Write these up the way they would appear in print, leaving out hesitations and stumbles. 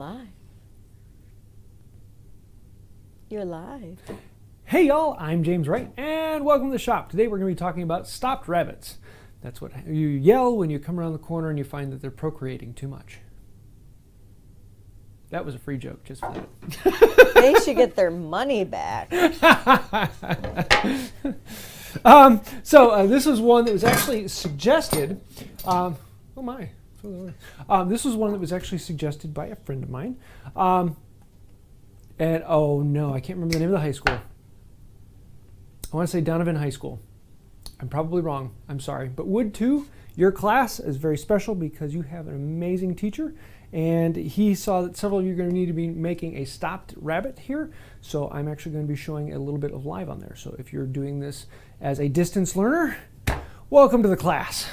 Live. You're live. Hey y'all, I'm James Wright, and welcome to the shop. Today we're going to be talking about stopped rabbits. That's what you yell when you come around the corner and you find that they're procreating too much. That was a free joke, just for that. They should get their money back. This was one that was actually suggested. This was one that was actually suggested by a friend of mine. And oh no, I can't remember the name of the high school. I want to say Donovan High School. I'm probably wrong. I'm sorry. But Wood 2, your class is very special because you have an amazing teacher. And he saw that several of you are going to need to be making a stopped rabbit here. So I'm actually going to be showing a little bit of live on there. So if you're doing this as a distance learner, welcome to the class.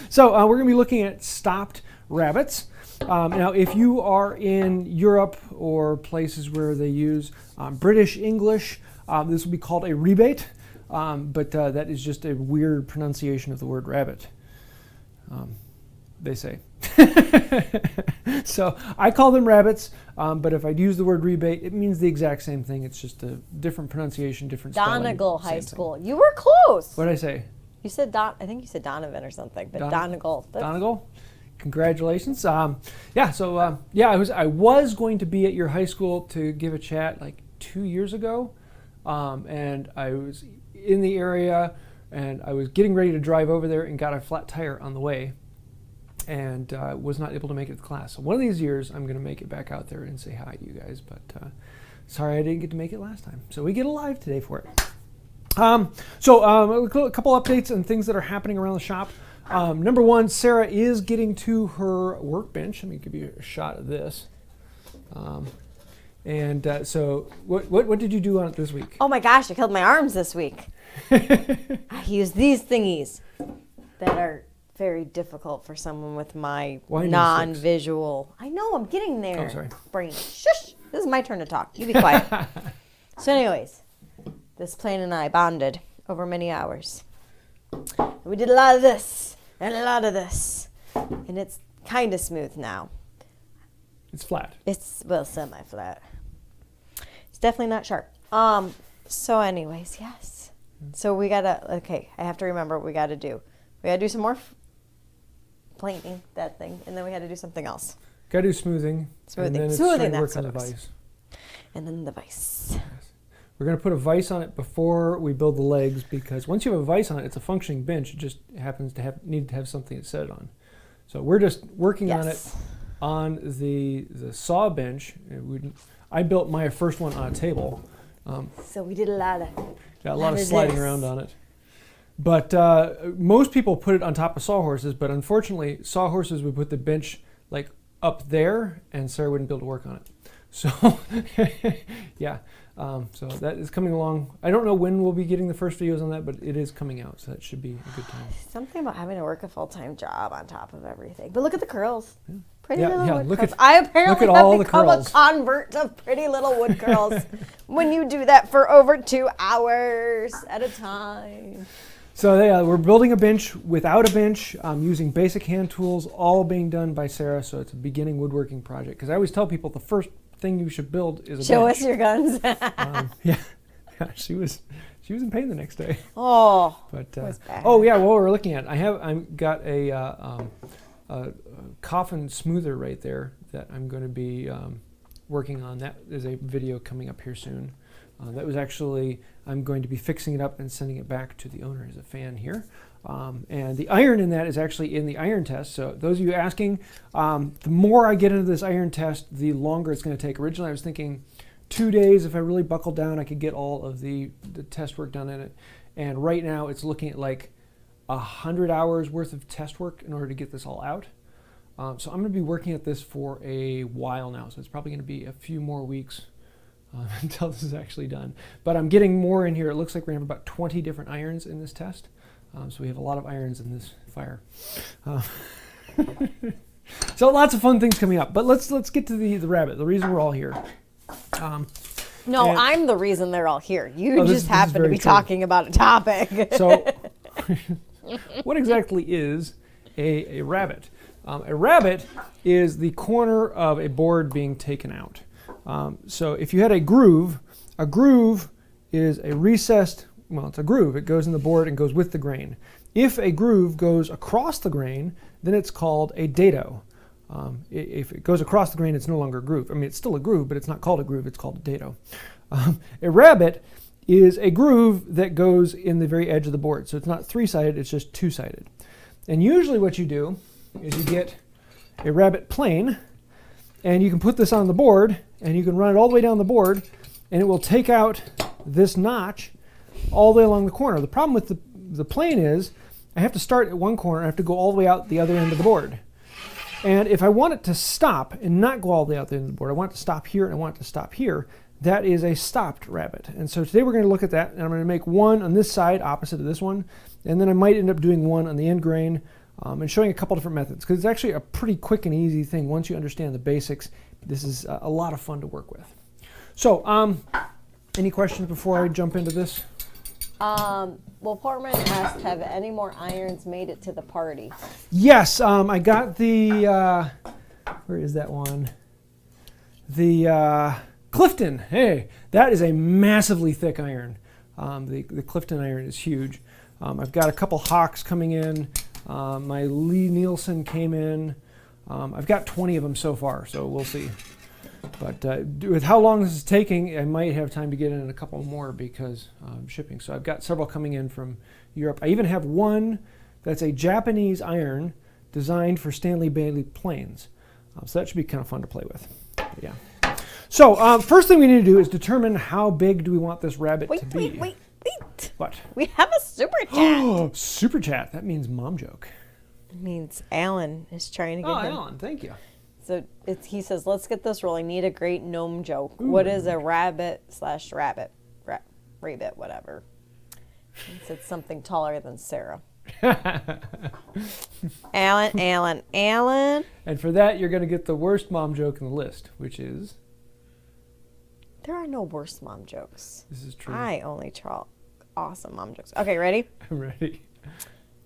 So we're going to be looking at stopped rabbits. Now, if you are in Europe or places where they use British English, this will be called a rebate, but that is just a weird pronunciation of the word rabbit, they say. So I call them rabbits, but if I use the word rebate, it means the exact same thing. It's just a different pronunciation, different spelling. Donegal High School. You were close. What did I say? You said I think you said Donovan or something, but Donegal. Donegal? Congratulations. I was going to be at your high school to give a chat like 2 years ago, and I was in the area, and I was getting ready to drive over there and got a flat tire on the way, and was not able to make it to class. So one of these years, I'm going to make it back out there and say hi to you guys, but sorry I didn't get to make it last time. So we get a live today for it. A couple updates and things that are happening around the shop. Number one, Sarah is getting to her workbench. Let me give you a shot of this. So what did you do on it this week? Oh my gosh, I killed my arms this week. I used these thingies that are very difficult for someone with my non-visual. I know, I'm getting there. Oh, sorry. Brain. Shush! This is my turn to talk. You be quiet. So anyways, this plane and I bonded over many hours. We did a lot of this and a lot of this. And it's kind of smooth now. It's flat. It's, well, semi-flat. It's definitely not sharp. So anyways, yes. So we gotta, okay, I have to remember what we gotta do. We gotta do some more planing, that thing, and then we had to do something else. Gotta do smoothing. Smoothing, and then smoothing, work that's on what the it was. vise. And then the vise. Yes. We're going to put a vise on it before we build the legs, because once you have a vise on it, it's a functioning bench. It just happens to need to have something to set it on. So we're just working on it on the saw bench. I built my first one on a table. So we did a lot of sliding around on it. But most people put it on top of sawhorses, but unfortunately, sawhorses would put the bench like up there, and Sarah wouldn't be able to work on it. So, yeah. So that is coming along. I don't know when we'll be getting the first videos on that, but it is coming out, so that should be a good time. Something about having to work a full-time job on top of everything. But look at the curls. Yeah. Pretty little wood curls. I apparently have become a convert of pretty little wood curls when you do that for over 2 hours at a time. So we're building a bench without a bench, using basic hand tools, all being done by Sarah. So it's a beginning woodworking project. Because I always tell people the first thing you should build is a bench. Show us your guns. Yeah, she was in pain the next day. Oh, but bad. Oh yeah, what we're looking at, I've got a coffin smoother right there that I'm going to be working on. That is a video coming up here soon. That was actually, I'm going to be fixing it up and sending it back to the owner as a fan here. And the iron in that is actually in the iron test. So those of you asking, the more I get into this iron test, the longer it's going to take. Originally I was thinking 2 days. If I really buckled down, I could get all of the test work done in it. And right now it's looking at like 100 hours worth of test work in order to get this all out. So I'm going to be working at this for a while now. So it's probably going to be a few more weeks until this is actually done. But I'm getting more in here. It looks like we're going to have about 20 different irons in this test. So we have a lot of irons in this fire. So lots of fun things coming up. But let's get to the rabbit, the reason we're all here. No, I'm the reason they're all here. You just happen to be talking about a topic. So what exactly is a rabbit? A rabbet is the corner of a board being taken out. So if you had a groove is a recessed, well, it's a groove. It goes in the board and goes with the grain. If a groove goes across the grain, then it's called a dado. If it goes across the grain, it's no longer a groove. I mean, it's still a groove, but it's not called a groove. It's called a dado. A rabbet is a groove that goes in the very edge of the board. So it's not three-sided, it's just two-sided. And usually what you do is you get a rabbet plane, and you can put this on the board, and you can run it all the way down the board, and it will take out this notch all the way along the corner. The problem with the plane is I have to start at one corner, I have to go all the way out the other end of the board. And if I want it to stop and not go all the way out the end of the board, I want it to stop here and I want it to stop here, that is a stopped rabbet. And so today we're going to look at that, and I'm going to make one on this side opposite of this one, and then I might end up doing one on the end grain, and showing a couple different methods, because it's actually a pretty quick and easy thing. Once you understand the basics, this is a lot of fun to work with. So, any questions before I jump into this? Well, Portman asked, have any more irons made it to the party? Yes, I got the, where is that one? The Clifton. Hey, that is a massively thick iron. The Clifton iron is huge. I've got a couple Hawks coming in. My Lee Nielsen came in. I've got 20 of them so far, so we'll see. But with how long this is taking, I might have time to get in a couple more because I'm shipping. So I've got several coming in from Europe. I even have one that's a Japanese iron designed for Stanley Bailey planes. So that should be kind of fun to play with. But yeah. So first thing we need to do is determine how big do we want this rabbet to be. Wait. What? We have a super chat. Oh, super chat. That means mom joke. It means Alan is trying to get him. Alan, thank you. So he says, let's get this rolling. Need a great gnome joke. Ooh. What is a rabbit/rabbit? Rabbit, whatever. He said something taller than Sarah. Alan. And for that, you're going to get the worst mom joke in the list, which is... There are no worse mom jokes. This is true. I only tell awesome mom jokes. Okay, ready? I'm ready.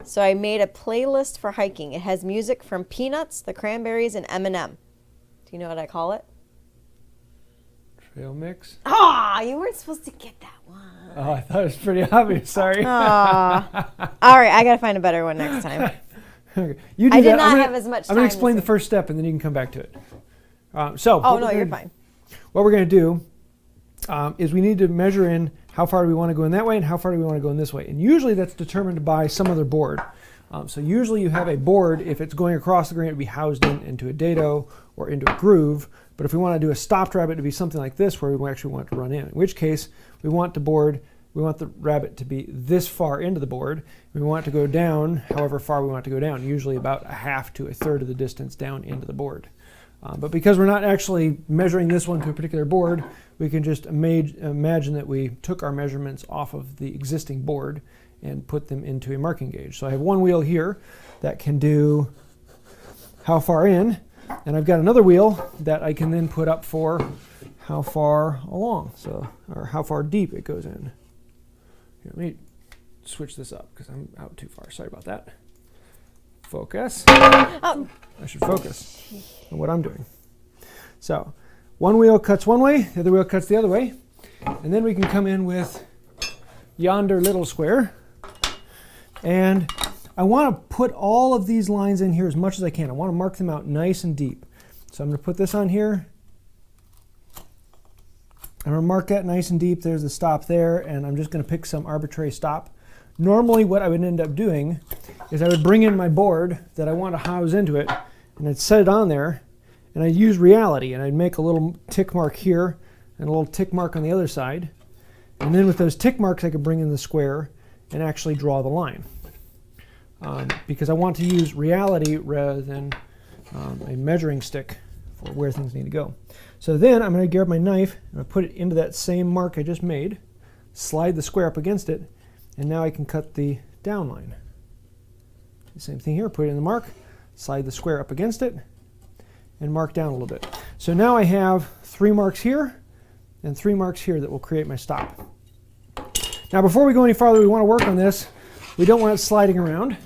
So I made a playlist for hiking. It has music from Peanuts, the Cranberries, and Eminem. Do you know what I call it? Trail mix? Ah, you weren't supposed to get that one. Oh, I thought it was pretty obvious. Sorry. Aw. All right, I got to find a better one next time. Okay. You do I that. did not have as much time. I'm going to explain the first step, and then you can come back to it. Oh, no, you're fine. What we're going to do is we need to measure in how far do we want to go in that way and how far do we want to go in this way. And usually that's determined by some other board. So usually you have a board, if it's going across the grain, it would be housed into a dado or into a groove. But if we want to do a stopped rabbet, it would be something like this where we actually want it to run in which case we want the rabbet to be this far into the board. We want it to go down however far we want it to go down, usually about a half to a third of the distance down into the board. But because we're not actually measuring this one to a particular board, we can just imagine that we took our measurements off of the existing board and put them into a marking gauge. So I have one wheel here that can do how far in, and I've got another wheel that I can then put up for how far along, or how far deep it goes in. Here, let me switch this up because I'm out too far. Sorry about that. Focus. Oh. I should focus on what I'm doing. So one wheel cuts one way, the other wheel cuts the other way, and then we can come in with yonder little square. And I want to put all of these lines in here as much as I can. I want to mark them out nice and deep. So I'm going to put this on here. I'm going to mark that nice and deep. There's the stop there, and I'm just going to pick some arbitrary stop. Normally what I would end up doing is I would bring in my board that I want to house into it, and I'd set it on there, and I'd use reality, and I'd make a little tick mark here and a little tick mark on the other side. And then with those tick marks I could bring in the square and actually draw the line. Because I want to use reality rather than a measuring stick for where things need to go. So then I'm going to grab my knife and I'll put it into that same mark I just made, slide the square up against it, and now I can cut the down line. The same thing here, put it in the mark, slide the square up against it, and mark down a little bit. So now I have 3 marks here and 3 marks here that will create my stop. Now before we go any farther, we want to work on this. We don't want it sliding around.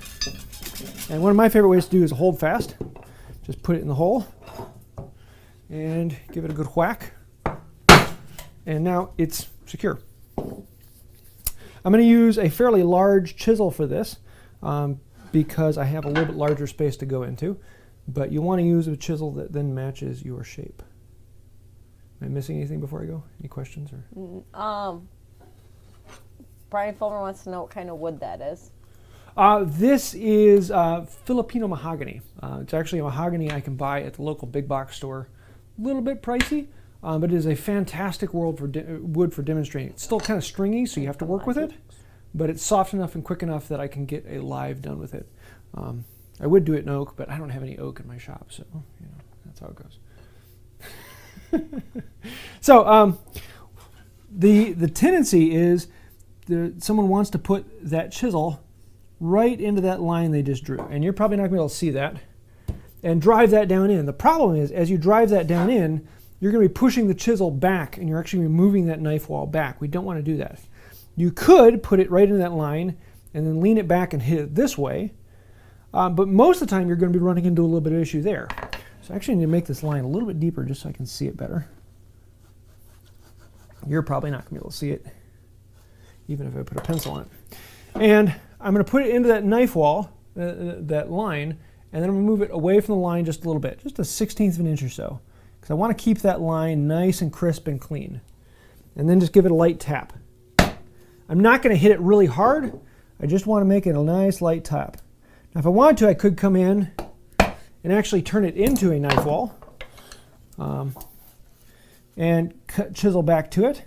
And one of my favorite ways to do is hold fast. just put it in the hole and give it a good whack. And now it's secure. I'm going to use a fairly large chisel for this because I have a little bit larger space to go into. But you want to use a chisel that then matches your shape. Am I missing anything before I go? Any questions? Or? Bryan Fulmer wants to know what kind of wood that is. This is Filipino mahogany. It's actually a mahogany I can buy at the local big box store. A little bit pricey, but it is a fantastic wood for demonstrating. It's still kind of stringy, so you have to work with it, but it's soft enough and quick enough that I can get a live done with it. I would do it in oak, but I don't have any oak in my shop, so you know that's how it goes. So the tendency is someone wants to put that chisel right into that line they just drew, and you're probably not going to be able to see that, and drive that down in. The problem is, as you drive that down in, you're going to be pushing the chisel back, and you're actually moving that knife wall back. We don't want to do that. You could put it right into that line and then lean it back and hit it this way, but most of the time you're going to be running into a little bit of issue there. So I actually need to make this line a little bit deeper just so I can see it better. You're probably not going to be able to see it, even if I put a pencil on it. And I'm going to put it into that knife wall, that line, and then I'm going to move it away from the line just a little bit, just a 1/16 of an inch or so, because I want to keep that line nice and crisp and clean. And then just give it a light tap. I'm not going to hit it really hard. I just want to make it a nice light tap. Now if I wanted to, I could come in and actually turn it into a knife wall and chisel back to it.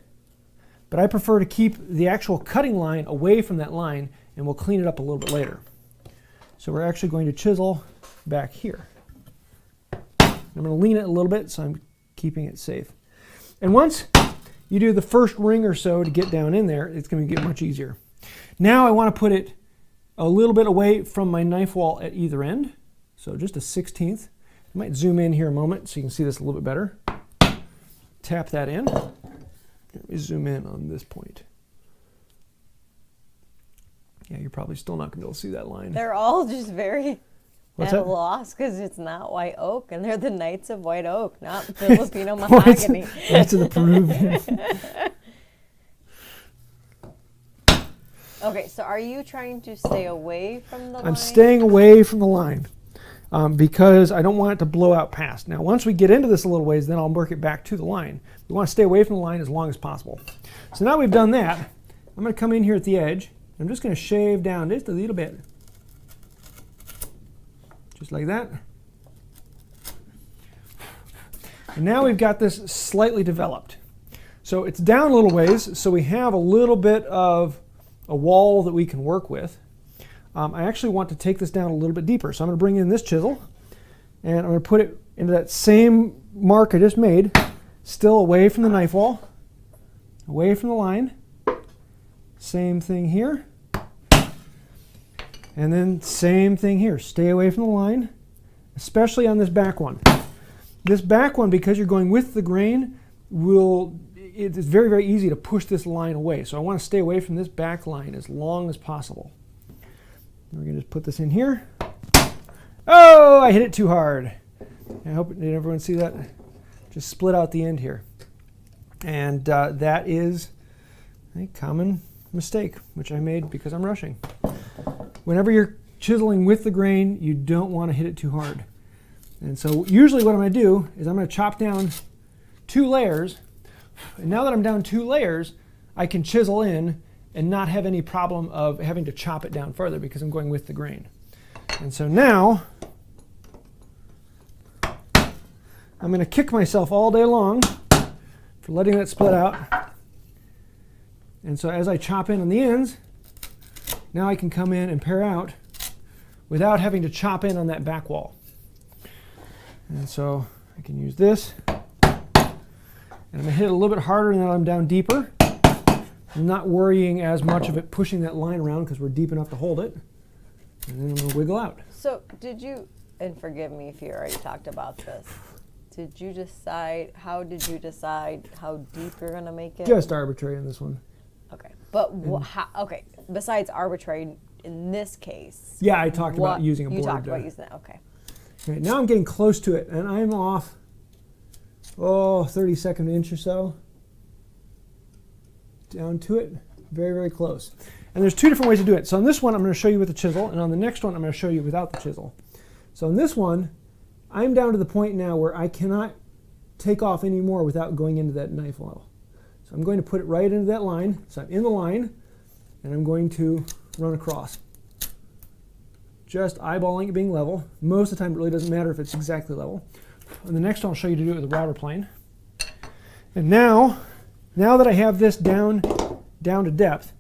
But I prefer to keep the actual cutting line away from that line, and we'll clean it up a little bit later. So we're actually going to chisel back here. I'm going to lean it a little bit so I'm keeping it safe. And once you do the first ring or so to get down in there, it's going to get much easier. Now I want to put it a little bit away from my knife wall at either end. So just a 1/16. I might zoom in here a moment so you can see this a little bit better. Tap that in. Let me zoom in on this point. Yeah, you're probably still not going to be able to see that line. They're all just very What's at a that? loss because it's not white oak, and they're the Knights of White Oak, not Filipino mahogany. Knights of the Peruvian. Okay, so are you trying to stay away from the line? I'm staying away from the line because I don't want it to blow out past. Now, once we get into this a little ways, then I'll work it back to the line. We want to stay away from the line as long as possible. So now we've done that, I'm going to come in here at the edge. I'm just going to shave down just a little bit. Just like that. And now we've got this slightly developed. So it's down a little ways, so we have a little bit of a wall that we can work with. I actually want to take this down a little bit deeper. So I'm going to bring in this chisel, and I'm going to put it into that same mark I just made, still away from the knife wall, away from the line. Same thing here. And then same thing here. Stay away from the line, especially on this back one. This back one, because you're going with the grain, it's very, very easy to push this line away. So I want to stay away from this back line as long as possible. We're going to just put this in here. Oh, I hit it too hard. I hope, did everyone see that? Just split out the end here. And that is a common mistake, which I made because I'm rushing. Whenever you're chiseling with the grain, you don't want to hit it too hard. And so usually what I'm going to do is I'm going to chop down 2 layers. And now that I'm down 2 layers, I can chisel in and not have any problem of having to chop it down further because I'm going with the grain. And so now I'm going to kick myself all day long for letting that split out. And so as I chop in on the ends, now I can come in and pare out without having to chop in on that back wall. And so I can use this. And I'm going to hit it a little bit harder now that I'm down deeper. I'm not worrying as much of it pushing that line around because we're deep enough to hold it. And then I'm going to wiggle out. So did you, and forgive me if you already talked about this, how did you decide how deep you're going to make it? Just arbitrary on this one. Okay, but okay, besides arbitrary in this case. Yeah, I talked about using a board. You talked about using that, okay. Okay, now I'm getting close to it, and I'm off, 32nd inch or so. Down to it, very, very close. And there's two different ways to do it. So on this one, I'm going to show you with the chisel, and on the next one, I'm going to show you without the chisel. So on this one, I'm down to the point now where I cannot take off anymore without going into that knife well. So I'm going to put it right into that line. So I'm in the line, and I'm going to run across. Just eyeballing it being level. Most of the time, it really doesn't matter if it's exactly level. On the next one, I'll show you to do it with a router plane. And now that I have this down to depth,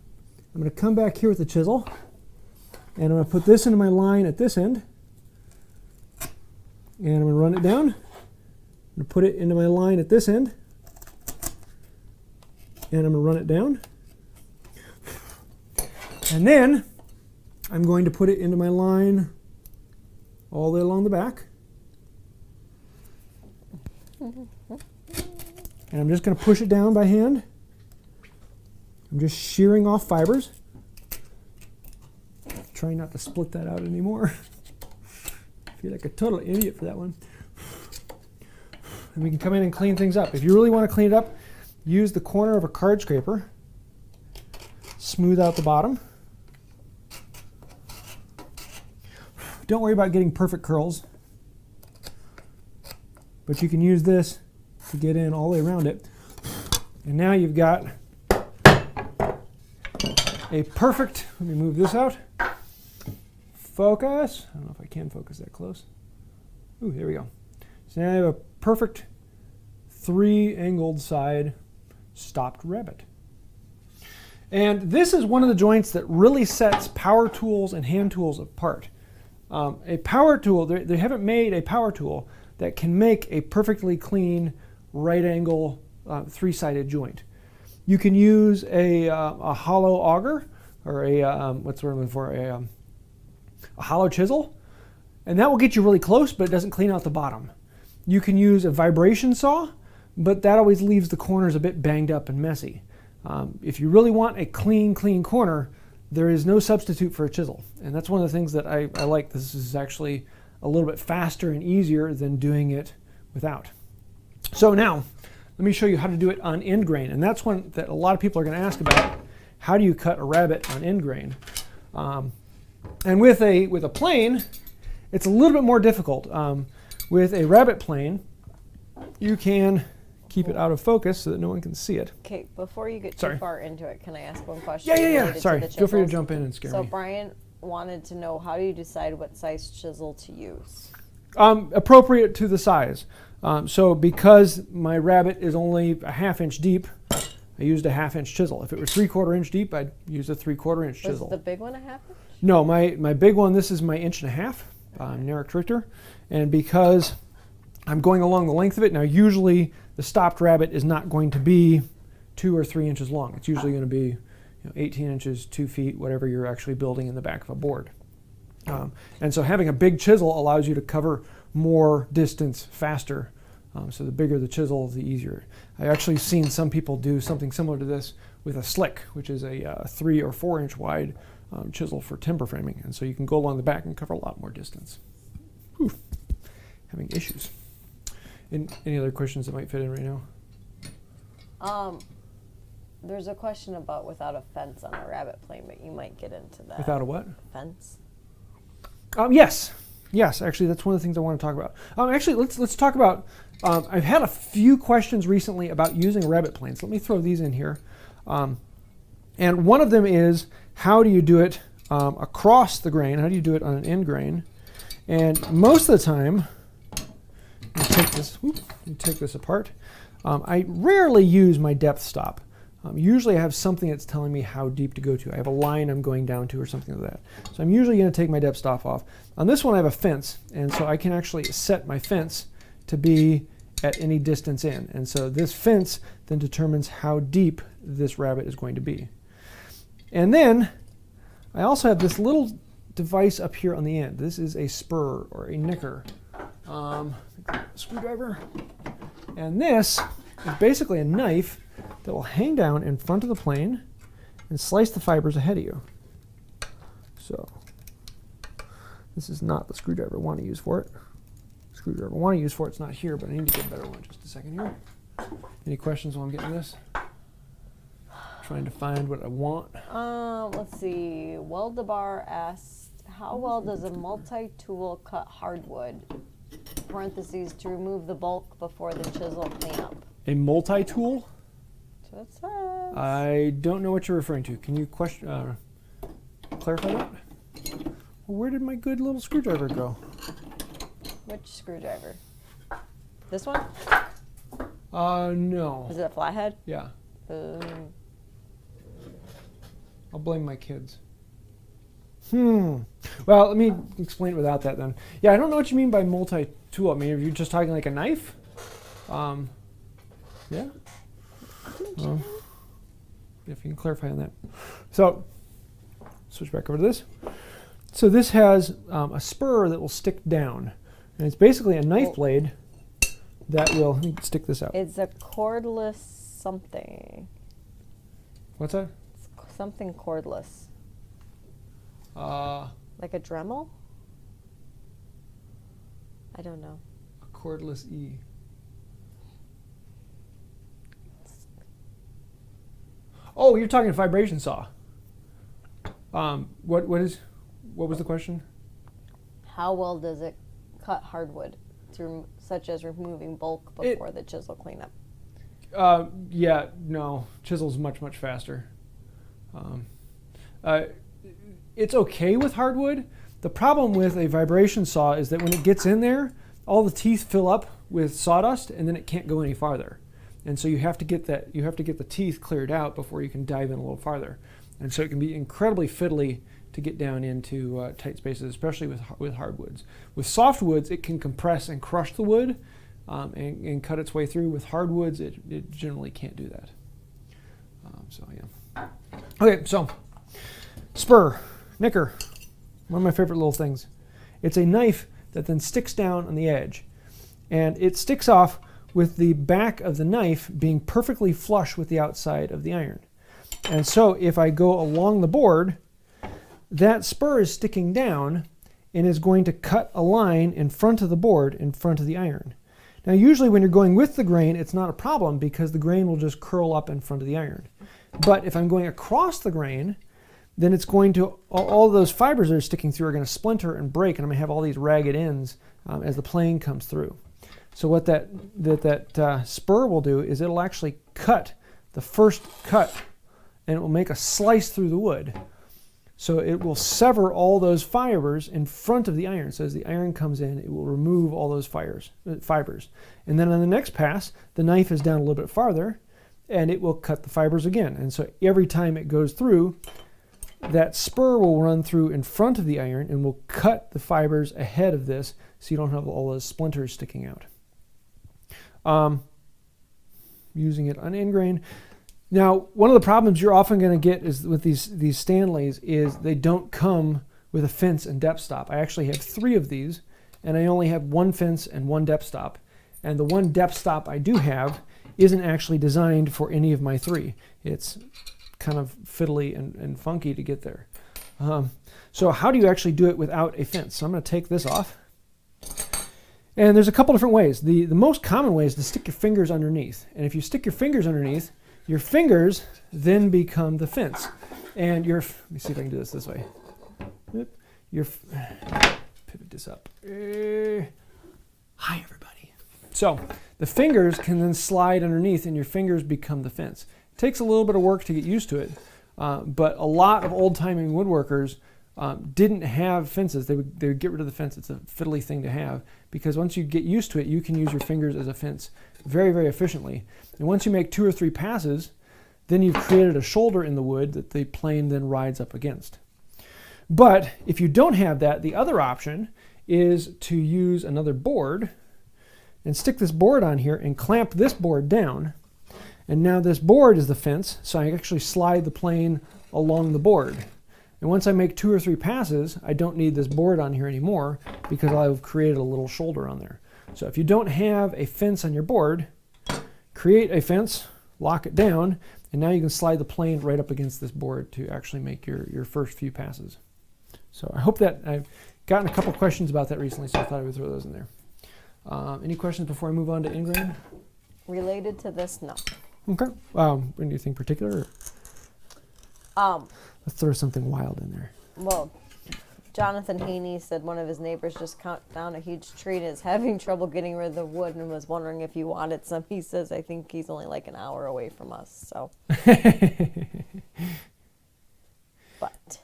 I'm going to come back here with the chisel, and I'm going to put this into my line at this end, and I'm going to run it down. I'm going to put it into my line at this end, and I'm going to run it down. And then I'm going to put it into my line all the way along the back. And I'm just going to push it down by hand. I'm just shearing off fibers. Trying not to split that out anymore. I feel like a total idiot for that one. And we can come in and clean things up. If you really want to clean it up, use the corner of a card scraper. Smooth out the bottom. Don't worry about getting perfect curls. But you can use this to get in all the way around it. And now you've got a perfect, let me move this out. Focus. I don't know if I can focus that close. Ooh, there we go. So now I have a perfect 3-angled side stopped rabbet. And this is one of the joints that really sets power tools and hand tools apart. A power tool, they haven't made a power tool that can make a perfectly clean right angle 3-sided joint. You can use a hollow auger or what's the word I'm looking for, a hollow chisel, and that will get you really close, but it doesn't clean out the bottom. You can use a vibration saw, but that always leaves the corners a bit banged up and messy. If you really want a clean corner, there is no substitute for a chisel, and that's one of the things that I like. This is actually a little bit faster and easier than doing it without. So now, let me show you how to do it on end grain, and that's one that a lot of people are going to ask about. How do you cut a rabbet on end grain? And with a plane, it's a little bit more difficult. With a rabbet plane, you can keep it out of focus so that no one can see it. Okay, before you get too far into it, can I ask one question? Yeah. Sorry, feel free to jump in and scare me. So Bryan wanted to know, how do you decide what size chisel to use? Appropriate to the size. So because my rabbet is only a 1/2 inch deep, I used a 1/2 inch chisel. If it was 3/4 inch deep, I'd use a 3/4 inch chisel. Was the big one a 1/2 inch? No, my big one, this is my 1.5 inch, Narek Richter. And because I'm going along the length of it, now usually the stopped rabbet is not going to be 2 or 3 inches long. It's usually going to be 18 inches, 2 feet, whatever you're actually building in the back of a board. And so having a big chisel allows you to cover more distance faster. So the bigger the chisel, the easier. I've actually seen some people do something similar to this with a slick, which is a 3 or 4 inch wide chisel for timber framing. And so you can go along the back and cover a lot more distance. Whew. Having issues. Any other questions that might fit in right now? There's a question about without a fence on a rabbet plane, but you might get into that. Without a what? Fence. Yes, actually, that's one of the things I want to talk about. Actually, let's talk about, I've had a few questions recently about using rabbet planes. Let me throw these in here. And one of them is, how do you do it across the grain? How do you do it on an end grain? And most of the time, you take this apart. I rarely use my depth stop. Usually I have something that's telling me how deep to go to. I have a line I'm going down to or something like that. So I'm usually going to take my depth stop off. On this one I have a fence, and so I can actually set my fence to be at any distance in. And so this fence then determines how deep this rabbet is going to be. And then I also have this little device up here on the end. This is a spur or a nicker. Screwdriver. And this is basically a knife that will hang down in front of the plane and slice the fibers ahead of you. So this is not the screwdriver I want to use for it. screwdriver I want to use for it's not here, but I need to get a better one. Just a second here. Any questions while I'm getting this? Trying to find what I want. Let's see. Weldabar asked, how well does a multi-tool cut hardwood? Parentheses, to remove the bulk before the chisel cleanup. A multi-tool? That's what it says. I don't know what you're referring to. Can you clarify that? Well, where did my good little screwdriver go? Which screwdriver? This one? No. Is it a flathead? Yeah. I'll blame my kids. Well, let me explain it without that then. Yeah, I don't know what you mean by multi-tool. I mean, are you just talking like a knife? Yeah? If you can clarify on that. So, switch back over to this. So this has a spur that will stick down. And it's basically a knife blade that will, let me stick this out. It's a cordless something. What's that? It's something cordless. Like a Dremel? I don't know. A cordless E. Oh, you're talking vibration saw. What was the question? How well does it cut hardwood, such as removing bulk before the chisel cleanup? Yeah, no, chisel's much faster. It's okay with hardwood. The problem with a vibration saw is that when it gets in there, all the teeth fill up with sawdust, and then it can't go any farther. And so you have to get the teeth cleared out before you can dive in a little farther. And so it can be incredibly fiddly to get down into tight spaces, especially with hardwoods. With softwoods, it can compress and crush the wood and cut its way through. With hardwoods, it generally can't do that. So yeah. Okay, so spur, nicker, one of my favorite little things. It's a knife that then sticks down on the edge, and it sticks off with the back of the knife being perfectly flush with the outside of the iron. And so if I go along the board, that spur is sticking down and is going to cut a line in front of the board, in front of the iron. Now usually when you're going with the grain, it's not a problem because the grain will just curl up in front of the iron. But if I'm going across the grain, then it's going to, all those fibers that are sticking through are going to splinter and break, and I'm going to have all these ragged ends as the plane comes through. So what that spur will do is it'll actually cut the first cut, and it will make a slice through the wood. So it will sever all those fibers in front of the iron. So as the iron comes in, it will remove all those fibers. And then on the next pass, the knife is down a little bit farther, and it will cut the fibers again. And so every time it goes through, that spur will run through in front of the iron and will cut the fibers ahead of this, so you don't have all those splinters sticking out. Using it on end grain. Now, one of the problems you're often going to get is with these Stanleys is they don't come with a fence and depth stop. I actually have 3 of these, and I only have 1 fence and 1 depth stop. And the 1 depth stop I do have isn't actually designed for any of my 3. It's kind of fiddly and funky to get there. So how do you actually do it without a fence? So I'm going to take this off. And there's a couple different ways. The most common way is to stick your fingers underneath. And if you stick your fingers underneath, your fingers then become the fence. And let me see if I can do this way. Pivot this up. Hi, everybody. So the fingers can then slide underneath, and your fingers become the fence. It takes a little bit of work to get used to it, but a lot of old-timing woodworkers didn't have fences. They would get rid of the fence. It's a fiddly thing to have, because once you get used to it, you can use your fingers as a fence very, very efficiently. And once you make 2 or 3 passes, then you've created a shoulder in the wood that the plane then rides up against. But if you don't have that, the other option is to use another board and stick this board on here and clamp this board down. And now this board is the fence, so I actually slide the plane along the board. And once I make 2 or 3 passes, I don't need this board on here anymore because I've created a little shoulder on there. So if you don't have a fence on your board, create a fence, lock it down, and now you can slide the plane right up against this board to actually make your first few passes. So I hope that I've gotten a couple questions about that recently, so I thought I would throw those in there. Any questions before I move on to ingrain? Related to this, no. Okay. Anything particular? Let's throw something wild in there. Well, Jonathan Haynie said one of his neighbors just cut down a huge tree and is having trouble getting rid of the wood and was wondering if you wanted some. He says, I think he's only like an hour away from us, so. But.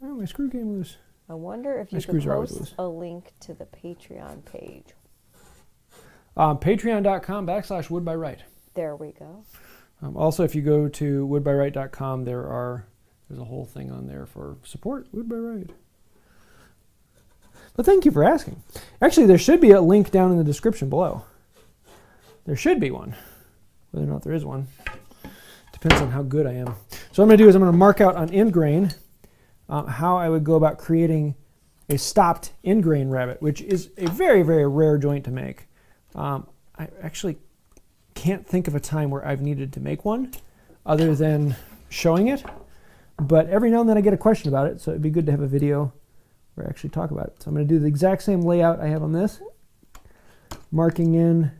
Oh, my screw came loose. I wonder if you could post a link to the Patreon page. Patreon.com/woodbywright. There we go. Also, if you go to woodbywright.com, there's a whole thing on there for support Wood by Wright. But thank you for asking. Actually, there should be a link down in the description below. There should be one. Whether or not there is one depends on how good I am. So what I'm going to do is I'm going to mark out on end grain how I would go about creating a stopped end grain rabbet, which is a very, very rare joint to make. I actually can't think of a time where I've needed to make one other than showing it. But every now and then I get a question about it, so it'd be good to have a video where I actually talk about it. So I'm going to do the exact same layout I have on this, marking in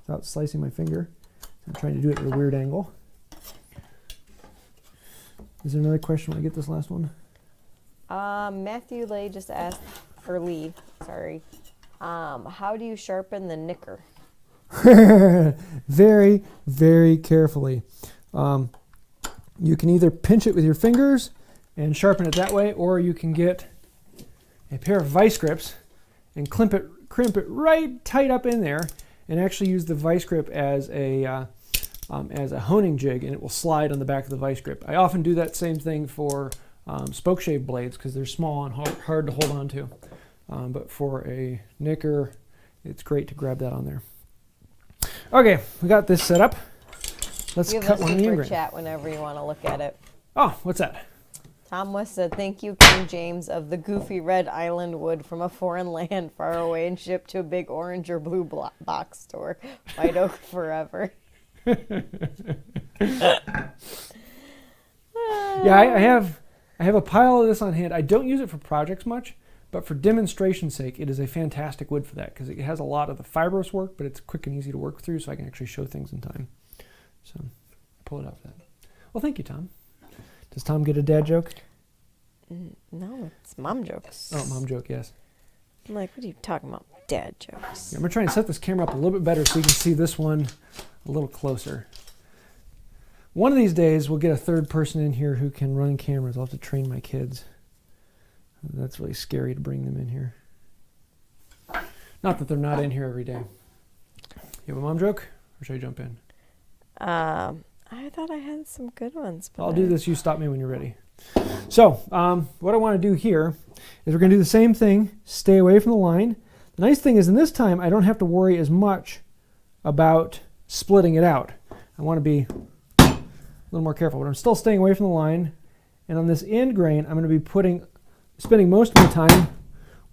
without slicing my finger. I'm trying to do it at a weird angle. Is there another question when I get this last one? Matthew Leigh just asked, or Leigh, sorry, how do you sharpen the knicker? Very, very carefully. You can either pinch it with your fingers and sharpen it that way, or you can get a pair of vice grips and crimp it right tight up in there, and actually use the vice grip as a honing jig, and it will slide on the back of the vice grip. I often do that same thing for spoke shave blades because they're small and hard to hold on to. But for a knicker, it's great to grab that on there. Okay, we got this set up. Let's cut one in the ingrain. Chat whenever you want to look at it. Oh, what's that? Tom West said, thank you, King James, of the goofy red island wood from a foreign land far away and shipped to a big orange or blue box store. White oak forever. Yeah, I have a pile of this on hand. I don't use it for projects much, but for demonstration's sake, it is a fantastic wood for that because it has a lot of the fibrous work, but it's quick and easy to work through, so I can actually show things in time. So I pull it out for that. Well, thank you, Tom. Does Tom get a dad joke? No, it's mom jokes. Oh, mom joke, yes. I'm like, what are you talking about? Dad jokes. Yeah, I'm going to try and set this camera up a little bit better so you can see this one a little closer. One of these days, we'll get a third person in here who can run cameras. I'll have to train my kids. That's really scary to bring them in here. Not that they're not in here every day. You have a mom joke, or should I jump in? I thought I had some good ones. But I'll do this. You stop me when you're ready. So what I want to do here is we're going to do the same thing. Stay away from the line. The nice thing is in this time, I don't have to worry as much about splitting it out. I want to be a little more careful, but I'm still staying away from the line. And on this end grain, I'm going to be spending most of my time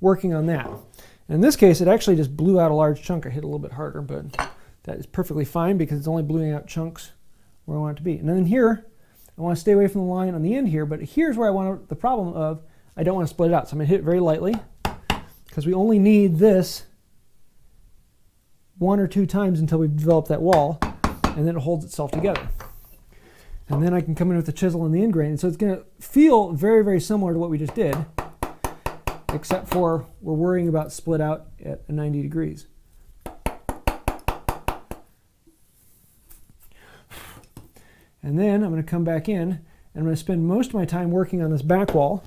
working on that. And in this case, it actually just blew out a large chunk. I hit a little bit harder, but that is perfectly fine because it's only blowing out chunks where I want it to be. And then here, I want to stay away from the line on the end here, but here's where I want the problem of I don't want to split it out. So I'm going to hit it very lightly because we only need this 1 or 2 times until we've developed that wall, and then it holds itself together. And then I can come in with the chisel and the end grain. And so it's going to feel very, very similar to what we just did, except for we're worrying about split out at 90 degrees. And then I'm going to come back in, and I'm going to spend most of my time working on this back wall.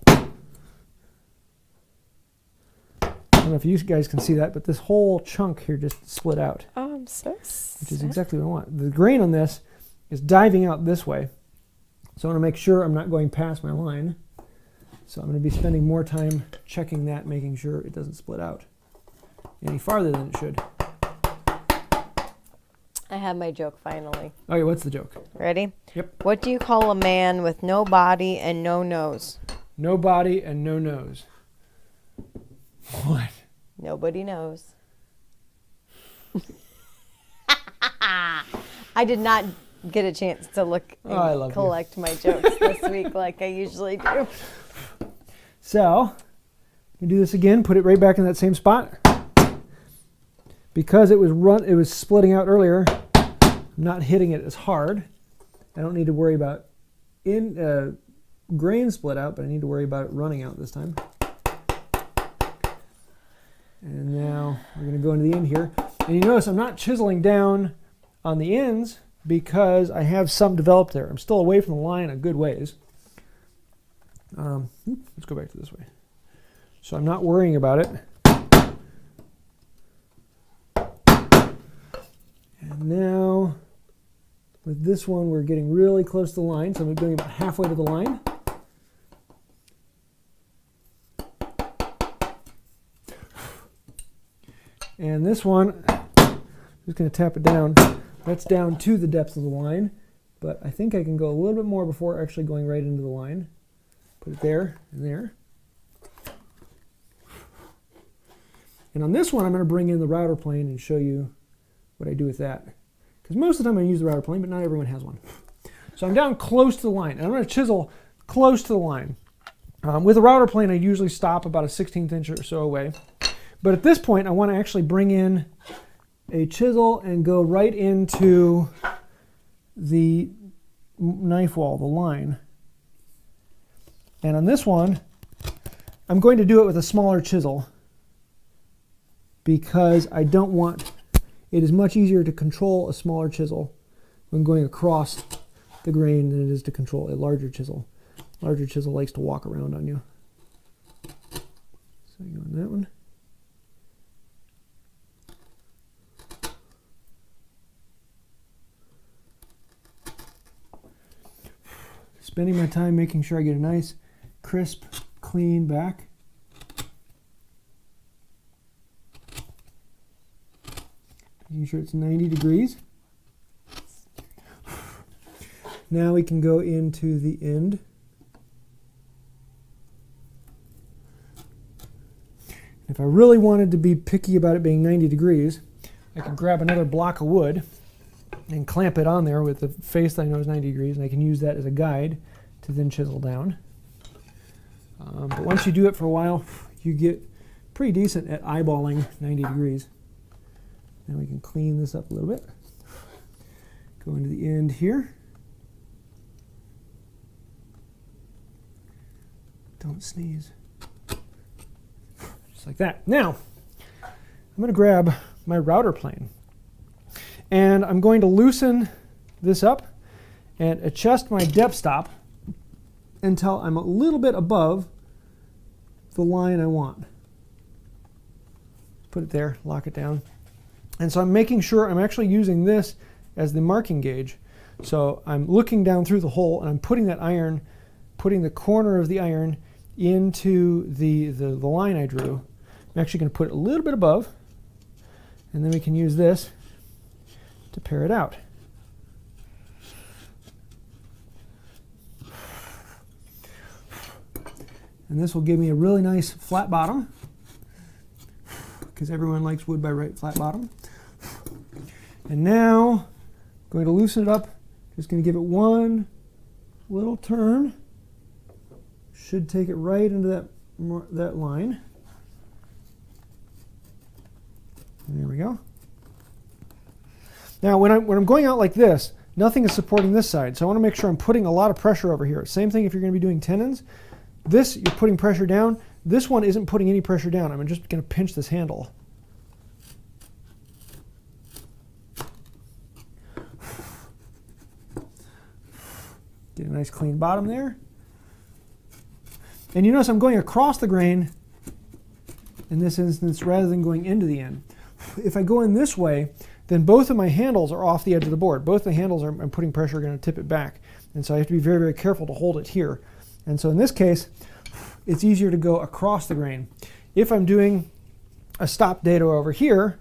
I don't know if you guys can see that, but this whole chunk here just split out. Oh, I'm so sad. Which is exactly what I want. The grain on this is diving out this way. So I want to make sure I'm not going past my line. So I'm going to be spending more time checking that, making sure it doesn't split out any farther than it should. I have my joke finally. Okay, what's the joke? Ready? Yep. What do you call a man with no body and no nose? No body and no nose. What? Nobody knows. I did not get a chance to look and collect my jokes this week like I usually do. So, You do this again, put it right back in that same spot. Because it was splitting out earlier, I'm not hitting it as hard. I don't need to worry about grain split out, but I need to worry about it running out this time. And now we're going to go into the end here. And you notice I'm not chiseling down on the ends because I have some developed there. I'm still away from the line a good ways. Let's go back to this way. So I'm not worrying about it. And now with this one, we're getting really close to the line. So I'm going about halfway to the line. And this one, I'm just going to tap it down. That's down to the depth of the line, but I think I can go a little bit more before actually going right into the line. Put it there and there. And on this one, I'm going to bring in the router plane and show you what I do with that. Because most of the time I use the router plane, but not everyone has one. So I'm down close to the line, and I'm going to chisel close to the line. With a router plane, I usually stop about a 16th inch or so away. But at this point, I want to actually bring in a chisel and go right into the knife wall, the line. And on this one, I'm going to do it with a smaller chisel because I don't want, it is much easier to control a smaller chisel when going across the grain than it is to control a larger chisel. Larger chisel likes to walk around on you. So you go on that one. Spending my time making sure I get a nice, crisp, clean back. Making sure it's 90 degrees. Now we can go into the end. If I really wanted to be picky about it being 90 degrees, I could grab another block of wood and clamp it on there with the face that I know is 90 degrees, and I can use that as a guide to then chisel down. But once you do it for a while, you get pretty decent at eyeballing 90 degrees. Now we can clean this up a little bit. Go into the end here. Don't sneeze. Just like that. Now, I'm going to grab my router plane. And I'm going to loosen this up and adjust my depth stop until I'm a little bit above the line I want. Put it there, lock it down. And so I'm making sure I'm actually using this as the marking gauge. So I'm looking down through the hole and I'm putting that iron, putting the corner of the iron into the line I drew. I'm actually going to put it a little bit above, and then we can use this to pare it out. And this will give me a really nice flat bottom, because everyone likes wood by Wright flat bottom. And now I'm going to loosen it up. Just going to give it one little turn. Should take it right into that line. And there we go. Now, when I'm going out like this, nothing is supporting this side. So I want to make sure I'm putting a lot of pressure over here. Same thing if you're going to be doing tenons. This, you're putting pressure down. This one isn't putting any pressure down. I'm just going to pinch this handle. Get a nice clean bottom there. And you notice I'm going across the grain in this instance rather than going into the end. If I go in this way, then both of my handles are off the edge of the board. Both the handles I'm putting pressure are going to tip it back. And so I have to be very, very careful to hold it here. And so in this case, it's easier to go across the grain. If I'm doing a stop dado over here,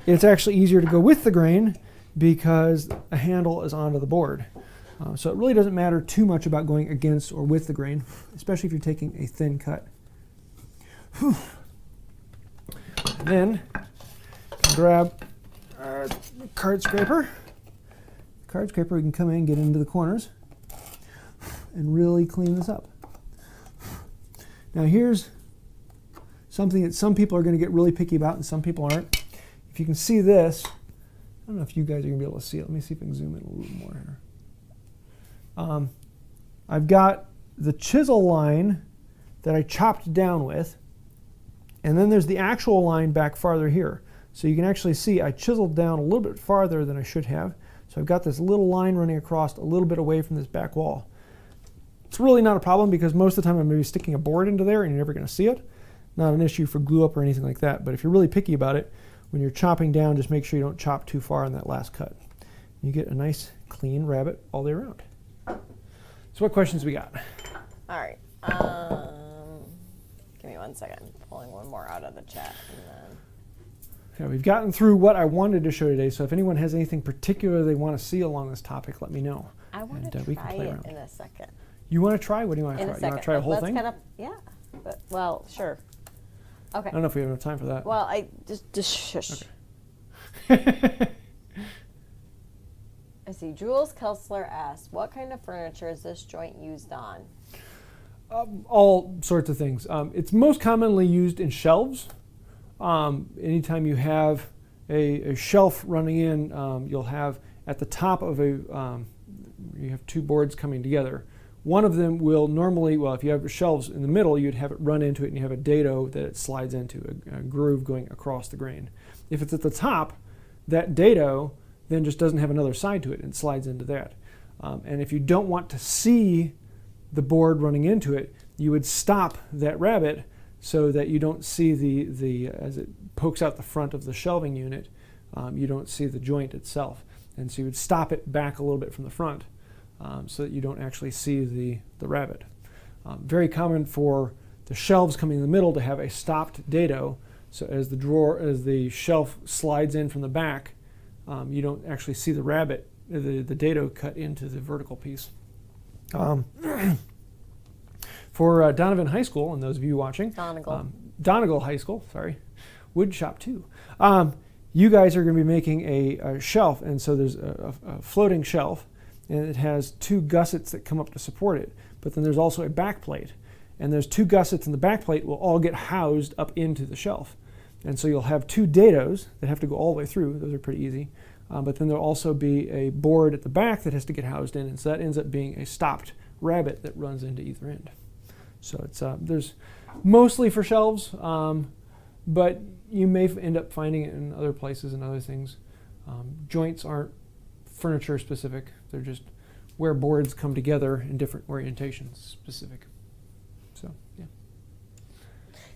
it's actually easier to go with the grain because a handle is onto the board. So it really doesn't matter too much about going against or with the grain, especially if you're taking a thin cut. And then grab our card scraper. Card scraper, we can come in, get into the corners, and really clean this up. Now here's something that some people are going to get really picky about and some people aren't. If you can see this, I don't know if you guys are going to be able to see it. Let me see if I can zoom in a little more here. I've got the chisel line that I chopped down with, and then there's the actual line back farther here. So you can actually see I chiseled down a little bit farther than I should have. So I've got this little line running across a little bit away from this back wall. It's really not a problem because most of the time I'm going to be sticking a board into there and you're never going to see it. Not an issue for glue up or anything like that. But if you're really picky about it, when you're chopping down, just make sure you don't chop too far on that last cut. You get a nice clean rabbet all the way around. So what questions we got? All right. Give me 1 second. I'm pulling one more out of the chat. And then... Okay, we've gotten through what I wanted to show today, so if anyone has anything particular they want to see along this topic, let me know. I want to try it in a second. You want to try? What do you want to try? You want to try a whole thing? Yeah. But, well, sure. Okay. I don't know if we have enough time for that. Well, just shush. Okay. I see. Jules Keslar asks, what kind of furniture is this joint used on? All sorts of things. It's most commonly used in shelves. Anytime you have a shelf running in, you'll have at the top of you have two boards coming together. One of them will normally, well, if you have shelves in the middle, you'd have it run into it and you have a dado that it slides into, a groove going across the grain. If it's at the top, that dado then just doesn't have another side to it and slides into that. And if you don't want to see the board running into it, you would stop that rabbet so that you don't see the as it pokes out the front of the shelving unit, you don't see the joint itself. And so you would stop it back a little bit from the front so that you don't actually see the rabbet. Very common for the shelves coming in the middle to have a stopped dado, so as the shelf slides in from the back, you don't actually see the rabbet, the dado cut into the vertical piece. For Donovan High School, and those of you watching, Donegal High School, sorry, Woodshop 2, you guys are going to be making a shelf, and so there's a floating shelf, and it has two gussets that come up to support it, but then there's also a back plate, and those two gussets and the back plate will all get housed up into the shelf. And so you'll have two dados that have to go all the way through. Those are pretty easy. But then there'll also be a board at the back that has to get housed in, and so that ends up being a stopped rabbet that runs into either end. So it's there's mostly for shelves, but you may end up finding it in other places and other things. Joints aren't furniture specific. They're just where boards come together in different orientations specific. So, yeah.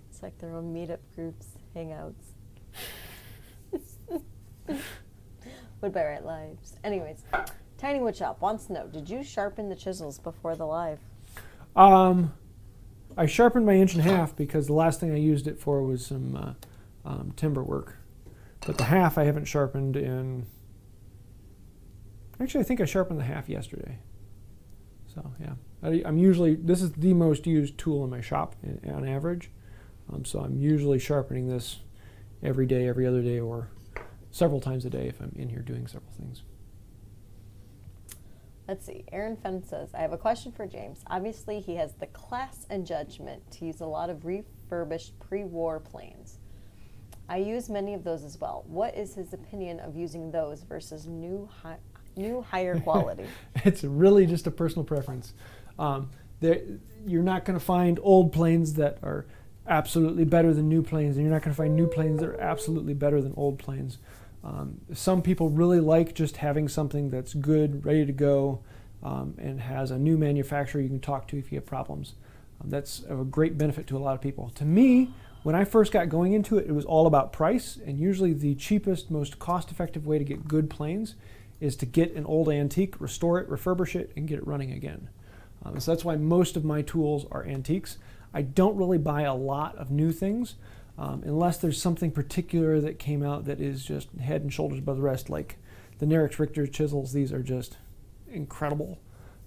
It's like their own meetup groups, hangouts. Wood by Wright lives. Anyways, Tiny Woodshop wants to know, did you sharpen the chisels before the live? I sharpened my 1.5 because the last thing I used it for was some timber work. But the half I haven't sharpened in... Actually, I think I sharpened the half yesterday. So, yeah. I'm usually... This is the most used tool in my shop on average. So I'm usually sharpening this every day, every other day, or several times a day if I'm in here doing several things. Let's see. Fenn says, I have a question for James. Obviously, he has the class and judgment to use a lot of refurbished pre-war planes. I use many of those as well. What is his opinion of using those versus new higher quality? It's really just a personal preference. You're not going to find old planes that are absolutely better than new planes, and you're not going to find new planes that are absolutely better than old planes. Some people really like just having something that's good, ready to go, and has a new manufacturer you can talk to if you have problems. That's a great benefit to a lot of people. To me, when I first got going into it, it was all about price, and usually the cheapest, most cost-effective way to get good planes is to get an old antique, restore it, refurbish it, and get it running again. So that's why most of my tools are antiques. I don't really buy a lot of new things unless there's something particular that came out that is just head and shoulders above the rest, like the Nerix Richter chisels. These are just incredible.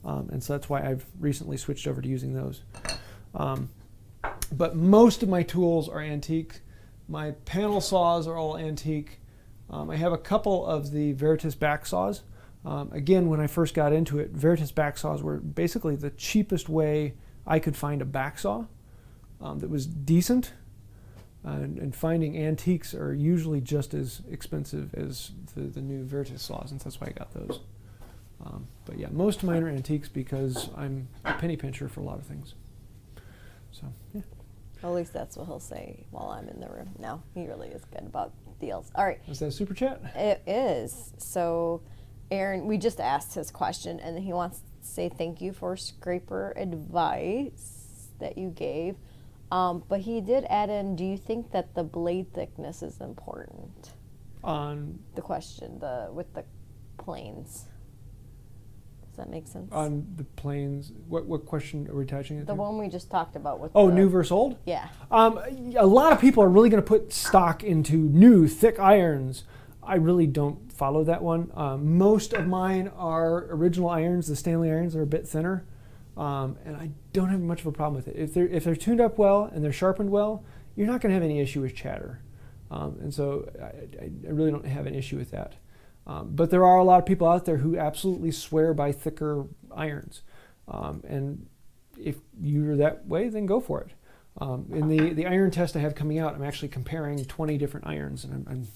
And so that's why I've recently switched over to using those. But most of my tools are antique. My panel saws are all antique. I have a couple of the Veritas back saws. Again, when I first got into it, Veritas back saws were basically the cheapest way I could find a back saw that was decent. And finding antiques are usually just as expensive as the new Veritas saws, and that's why I got those. But yeah, most of mine are antiques because I'm a penny pincher for a lot of things. So, yeah. At least that's what he'll say while I'm in the room. No, he really is good about deals. All right. Is that a super chat? It is. So, Aaron, we just asked his question, and he wants to say thank you for scraper advice that you gave. But he did add in, do you think that the blade thickness is important? On the question, with the planes. Does that make sense? On the planes, what question are we attaching it to? The one we just talked about with new versus old? Yeah. A lot of people are really going to put stock into new thick irons. I really don't follow that one. Most of mine are original irons. The Stanley irons are a bit thinner. And I don't have much of a problem with it. If they're tuned up well and they're sharpened well, you're not going to have any issue with chatter. And so I really don't have an issue with that. But there are a lot of people out there who absolutely swear by thicker irons. And if you're that way, then go for it. In the iron test I have coming out, I'm actually comparing 20 different irons, and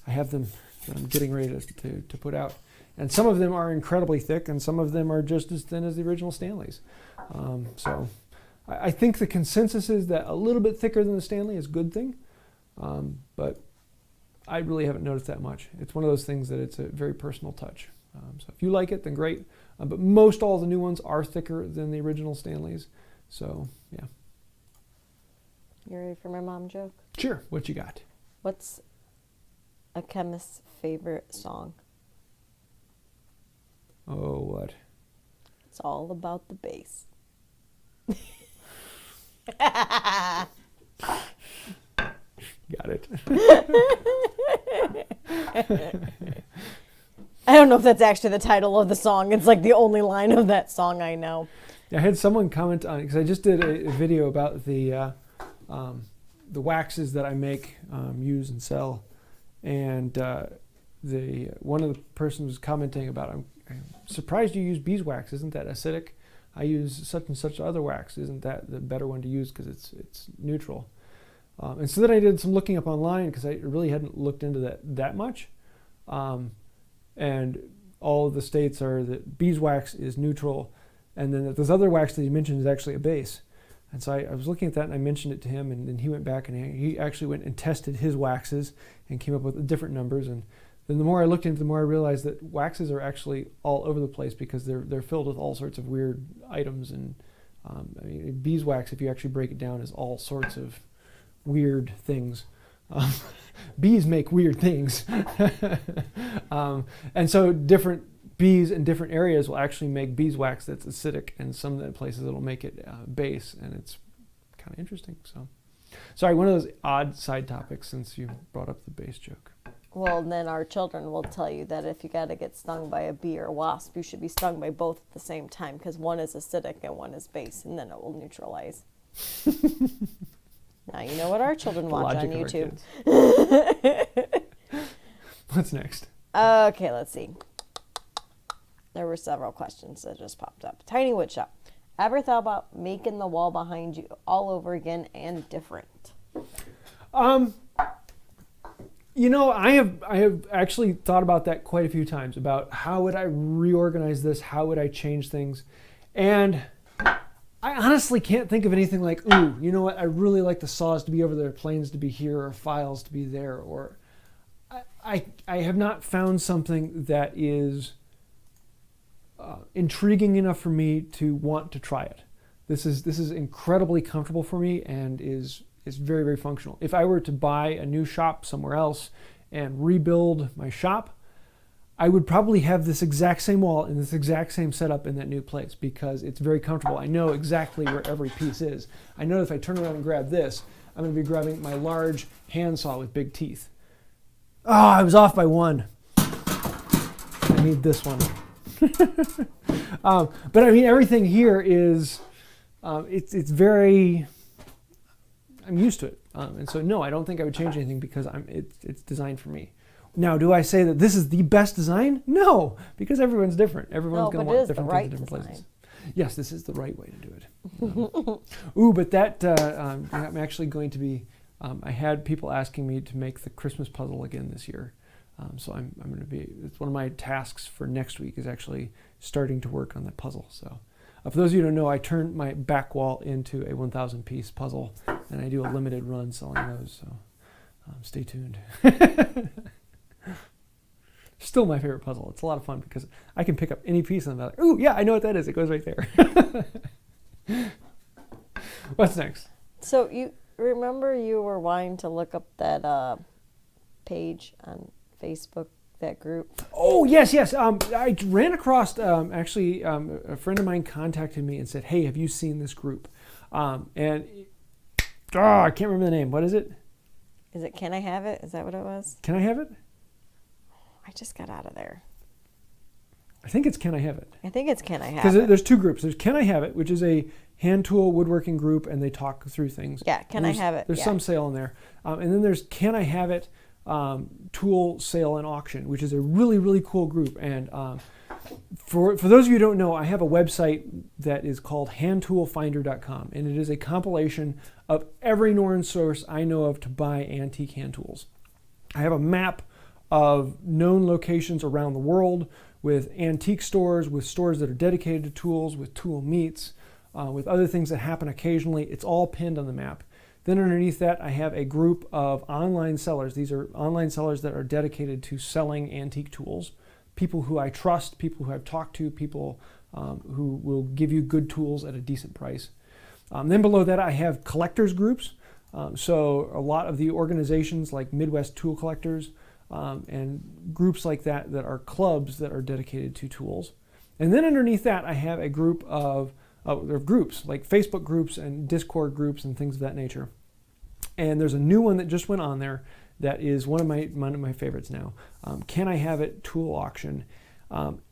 I have them that I'm getting ready to put out. And some of them are incredibly thick, and some of them are just as thin as the original Stanleys. So I think the consensus is that a little bit thicker than the Stanley is a good thing, but I really haven't noticed that much. It's one of those things that it's a very personal touch. So if you like it, then great. But most all the new ones are thicker than the original Stanleys. So, yeah. You ready for my mom joke? Sure. What you got? What's a chemist's favorite song? Oh, what? It's all about the bass. Got it. I don't know if that's actually the title of the song. It's like the only line of that song I know. I had someone comment on it because I just did a video about the waxes that I make, use, and sell, and one of the persons was commenting about, I'm surprised you use beeswax. Isn't that acidic? I use such and such other wax. Isn't that the better one to use because it's neutral? And so then I did some looking up online because I really hadn't looked into that much. And all of the states are that beeswax is neutral, and then that this other wax that you mentioned is actually a base. And so I was looking at that, and I mentioned it to him, and then he went back and he actually went and tested his waxes and came up with different numbers. And then the more I looked into it, the more I realized that waxes are actually all over the place because they're filled with all sorts of weird items. And I mean, beeswax, if you actually break it down, is all sorts of weird things. Bees make weird things. And so different bees in different areas will actually make beeswax that's acidic, and some of the places it'll make it base, and it's kind of interesting. So, sorry, one of those odd side topics since you brought up the base joke. Well, then our children will tell you that if you got to get stung by a bee or a wasp, you should be stung by both at the same time because one is acidic and one is base, and then it will neutralize. Now you know what our children watch on YouTube. What's next? Okay, let's see. There were several questions that just popped up. Tiny Woodshop. Ever thought about making the wall behind you all over again and different? You know, I have actually thought about that quite a few times, about how would I reorganize this? How would I change things? And I honestly can't think of anything like, ooh, you know what? I really like the saws to be over there, planes to be here, or files to be there. Or I have not found something that is intriguing enough for me to want to try it. This is incredibly comfortable for me and is very, very functional. If I were to buy a new shop somewhere else and rebuild my shop, I would probably have this exact same wall and this exact same setup in that new place because it's very comfortable. I know exactly where every piece is. I know if I turn around and grab this, I'm going to be grabbing my large handsaw with big teeth. Oh, I was off by one. I need this one. But I mean, everything here is, it's very, I'm used to it. And so no, I don't think I would change anything because it's designed for me. Now, do I say that this is the best design? No, because everyone's different. Everyone's going to want different things in different places. Yes, this is the right way to do it. Ooh, but that I'm actually going to be I had people asking me to make the Christmas puzzle again this year. So I'm going to be, it's one of my tasks for next week is actually starting to work on that puzzle. So for those of you who don't know, I turned my back wall into a 1,000 piece puzzle, and I do a limited run selling those. So stay tuned. Still my favorite puzzle. It's a lot of fun because I can pick up any piece and I'm like, ooh, yeah, I know what that is. It goes right there. What's next? So you remember you were wanting to look up that page on Facebook, that group? Oh, yes. I ran across, a friend of mine contacted me and said, hey, have you seen this group? I can't remember the name. What is it? Is it Can I Have It? Is that what it was? Can I Have It? I just got out of there. I think it's Can I Have It? I think it's Can I Have It. Because there's two groups. There's Can I Have It, which is a hand tool woodworking group, and they talk through things. Yeah, Can I Have It? There's some sale in there. And then there's Can I Have It tool sale and auction, which is a really, really cool group. And for those of you who don't know, I have a website that is called handtoolfinder.com, and it is a compilation of every Norton source I know of to buy antique hand tools. I have a map of known locations around the world with antique stores, with stores that are dedicated to tools, with tool meets, with other things that happen occasionally. It's all pinned on the map. Then underneath that, I have a group of online sellers. These are online sellers that are dedicated to selling antique tools. People who I trust, people who I've talked to, people who will give you good tools at a decent price. Then below that, I have collectors groups. So a lot of the organizations like Midwest Tool Collectors and groups like that that are clubs that are dedicated to tools. And then underneath that, I have a group of groups like Facebook groups and Discord groups and things of that nature. And there's a new one that just went on there that is one of my favorites now. Can I Have It tool auction.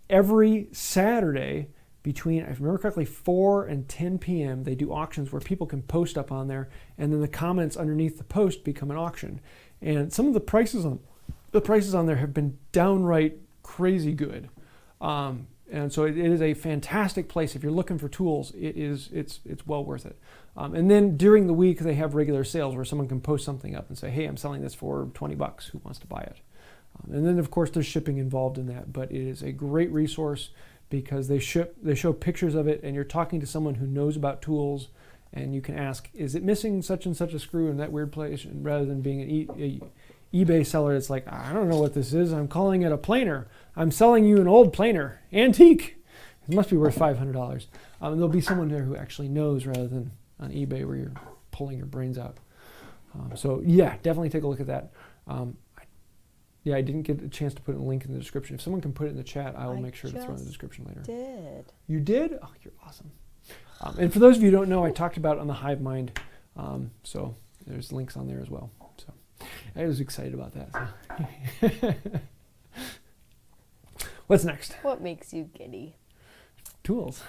Every Saturday between, if I remember correctly, 4 and 10 p.m. they do auctions where people can post up on there, and then the comments underneath the post become an auction. And some of the prices on there have been downright crazy good. And so it is a fantastic place. If you're looking for tools, it's well worth it. And then during the week, they have regular sales where someone can post something up and say, hey, I'm selling this for $20. Who wants to buy it? And then, of course, there's shipping involved in that. But it is a great resource because they show pictures of it, and you're talking to someone who knows about tools, and you can ask, is it missing such and such a screw in that weird place? And rather than being an eBay seller, it's like, I don't know what this is. I'm calling it a planer. I'm selling you an old planer, antique. It must be worth $500. There'll be someone there who actually knows rather than on eBay where you're pulling your brains out. So yeah, definitely take a look at that. I didn't get a chance to put a link in the description. If someone can put it in the chat, I will make sure to throw it in the description later. Did. You did? Oh, you're awesome. And for those of you who don't know, I talked about it on the Hive Mind. So there's links on there as well. So I was excited about that. So. What's next? What makes you giddy? Tools.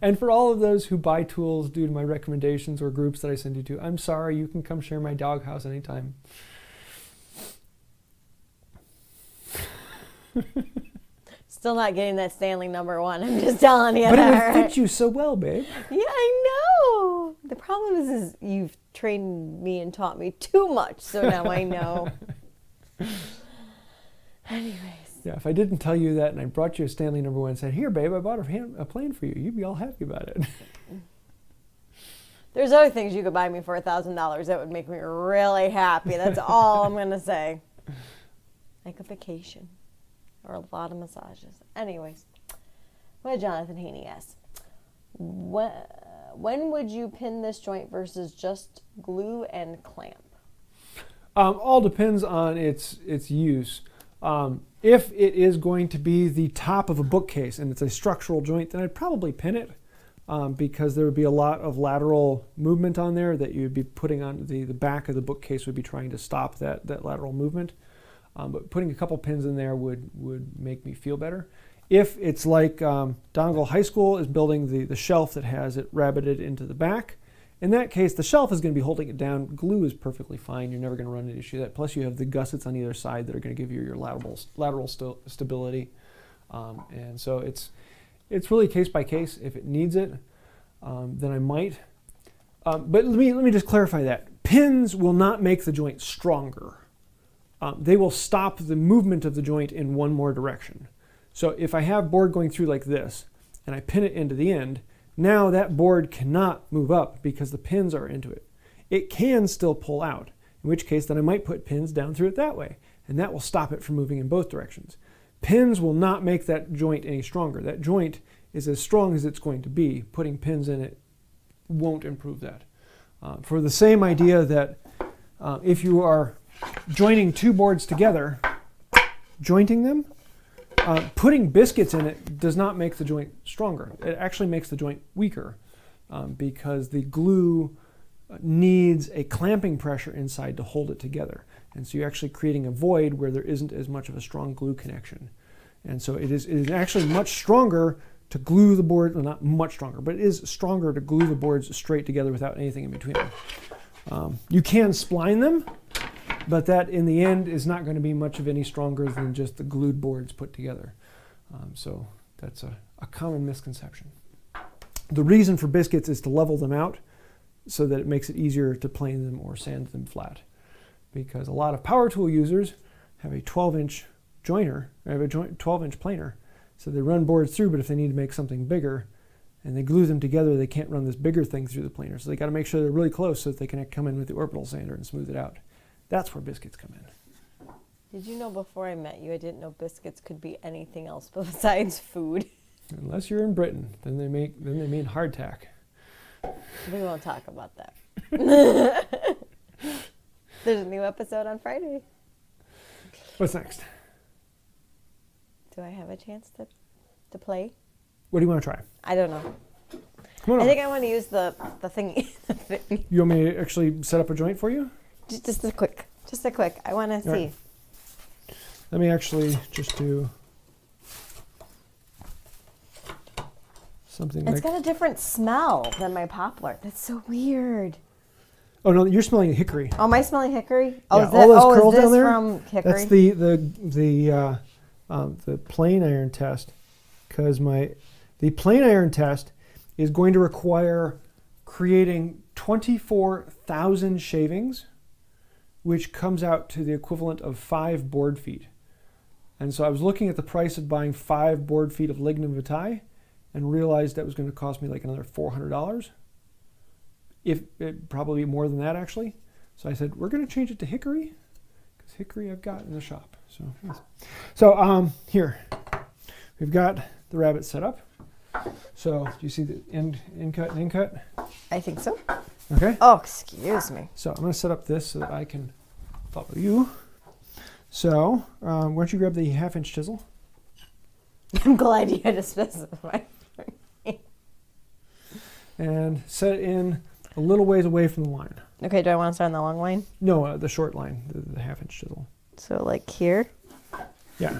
And for all of those who buy tools due to my recommendations or groups that I send you to, I'm sorry, you can come share my doghouse anytime. Still not getting that Stanley #1. I'm just telling you. But it would fit you so well, babe. Yeah, I know. The problem is you've trained me and taught me too much, so now I know. Anyways. Yeah, if I didn't tell you that and I brought you a Stanley #1 and said, here, babe, I bought a plane for you, you'd be all happy about it. There's other things you could buy me for $1,000 that would make me really happy. That's all I'm going to say. Like a vacation or a lot of massages. Anyways, what Jonathan Haynie asks, when would you pin this joint versus just glue and clamp? All depends on its use. If it is going to be the top of a bookcase and it's a structural joint, then I'd probably pin it because there would be a lot of lateral movement on there that you'd be putting on the back of the bookcase would be trying to stop that lateral movement. But putting a couple pins in there would make me feel better. If it's like Donegal High School is building the shelf that has it rabbeted into the back, in that case, the shelf is going to be holding it down. Glue is perfectly fine. You're never going to run into issue with that. Plus, you have the gussets on either side that are going to give you your lateral stability. And so it's really case by case. If it needs it, then I might. But let me just clarify that. Pins will not make the joint stronger. They will stop the movement of the joint in one more direction. So if I have board going through like this, and I pin it into the end, now that board cannot move up because the pins are into it. It can still pull out, in which case then I might put pins down through it that way, and that will stop it from moving in both directions. Pins will not make that joint any stronger. That joint is as strong as it's going to be. Putting pins in it won't improve that. For the same idea that if you are joining two boards together, jointing them, putting biscuits in it does not make the joint stronger. It actually makes the joint weaker because the glue needs a clamping pressure inside to hold it together. And so you're actually creating a void where there isn't as much of a strong glue connection. And so it is actually much stronger to glue the board, well, not much stronger, but it is stronger to glue the boards straight together without anything in between them. You can spline them, but that in the end is not going to be much of any stronger than just the glued boards put together. So that's a common misconception. The reason for biscuits is to level them out so that it makes it easier to plane them or sand them flat. Because a lot of power tool users have a 12-inch joiner, or have a 12-inch planer. So they run boards through, but if they need to make something bigger and they glue them together, they can't run this bigger thing through the planer. So they got to make sure they're really close so that they can come in with the orbital sander and smooth it out. That's where biscuits come in. Did you know before I met you, I didn't know biscuits could be anything else besides food? Unless you're in Britain, then they mean hardtack. We won't talk about that. There's a new episode on Friday. What's next? Do I have a chance to play? What do you want to try? I don't know. Come on over. I think I want to use the thingy. You want me to actually set up a joint for you? Just a quick. I want to see. Right. Let me actually just do something. It's got a different smell than my poplar. That's so weird. Oh no, you're smelling hickory. Oh, am I smelling hickory? Oh, yeah, all those curls is this down there, from hickory? That's the plain iron test, because the plain iron test is going to require creating 24,000 shavings, which comes out to the equivalent of 5 board feet. And so I was looking at the price of buying 5 board feet of lignum vitae and realized that was going to cost me like another $400. If it probably more than that actually. So I said, we're going to change it to hickory, because hickory I've got in the shop. So here, we've got the rabbet set up. So do you see the end cut and in cut? I think so. Okay. Oh, excuse me. So I'm going to set up this so that I can follow you. So why don't you grab the 1/2-inch chisel? I'm glad you had to specify. And set it in a little ways away from the line. Okay, do I want to start on the long line? No, the short line, the 1/2-inch chisel. So like here? Yeah.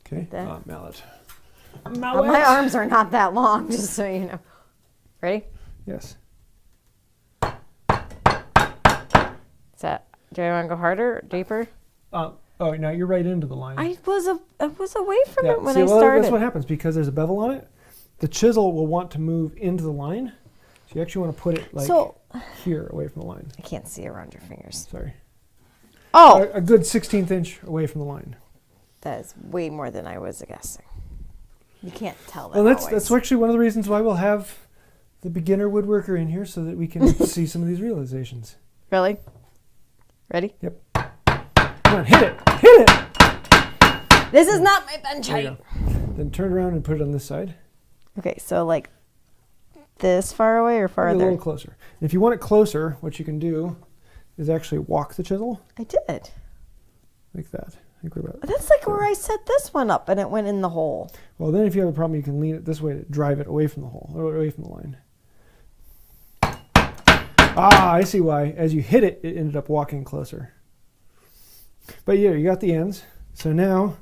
Okay, mallet. My arms are not that long, just so you know. Ready? Yes. Do I want to go harder, deeper? Oh, no, you're right into the line. I was away from it when I started. Well, that's what happens because there's a bevel on it. The chisel will want to move into the line, so you actually want to put it like here, away from the line. I can't see around your fingers. Sorry. Oh! A good 1/16 inch away from the line. That is way more than I was guessing. You can't tell that. Well, that's actually one of the reasons why we'll have the beginner woodworker in here, so that we can see some of these realizations. Really? Ready? Yep. Come on, hit it! Hit it! This is not my bench height. Then turn around and put it on this side. Okay, so like this far away or farther? Maybe a little closer. And if you want it closer, what you can do is actually walk the chisel. I did. Like that. I think we're about That's like where I set this one up and it went in the hole. Well, then if you have a problem, you can lean it this way to drive it away from the hole, or away from the line. Ah, I see why. As you hit it, it ended up walking closer. But yeah, you got the ends. So now,